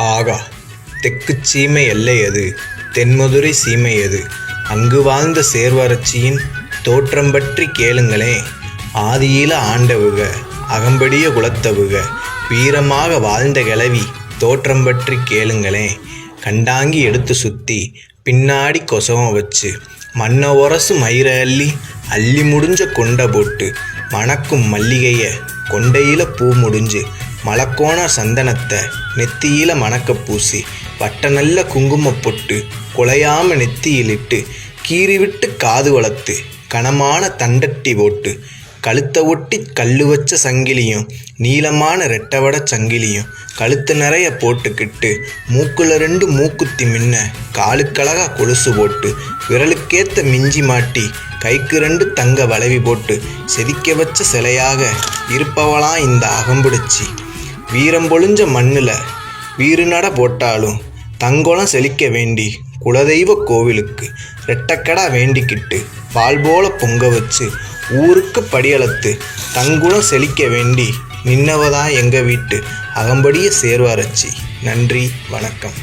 ஆகா, தெக்குச் சீமை எல்லையது, தென்மதுரை சீமையது, அங்கு வாழ்ந்த சேர்வரட்சியின் தோற்றம் பற்றி கேளுங்களேன். ஆதியில ஆண்டவுக, அகம்படிய குலத்தவுக, வீரமாக வாழ்ந்த கிழவி தோற்றம் பற்றி கேளுங்களேன். கண்டாங்கி எடுத்து சுத்தி பின்னாடி கொசவம் வச்சு, மண்ண ஒரசு மயிர அள்ளி அள்ளி முடிஞ்ச கொண்ட போட்டு, மணக்கும் மல்லிகைய கொண்டையில பூ முடிஞ்சு, மலக்கோண சந்தனத்தை நெத்தியில மணக்க பூசி, வட்ட நல்ல குங்கும பொட்டு குலையாம நெத்தியிலிட்டு, கீறி விட்டு காது வளர்த்து கனமான தண்டட்டி போட்டு, கழுத்தை ஒட்டி கல்லு வச்ச சங்கிலியும் நீளமான ரெட்டவட சங்கிலியும் கழுத்து நிறைய போட்டுக்கிட்டு, மூக்குல 2 மூக்குத்தி மின்ன காலுக்கழகா கொலுசு போட்டு, விரலுக்கேத்த மிஞ்சி மாட்டி கைக்கு 2 தங்க வளைவி போட்டு, செதிக்க வச்ச சிலையாக இருப்பவளாம் இந்த அகம்பிடிச்சி. வீரம் பொழிஞ்ச மண்ணுல வீறு நட போட்டாலும் தங்குளம் செழிக்க வேண்டி, குலதெய்வ கோவிலுக்கு ரெட்டக்கடா வேண்டிக்கிட்டு, பால் போல பொங்க வச்சு ஊருக்கு படியளத்து தங்குளம் செழிக்க வேண்டி நின்னவதான் எங்க வீட்டு அகம்படிய சேர்வரட்சி. நன்றி, வணக்கம்.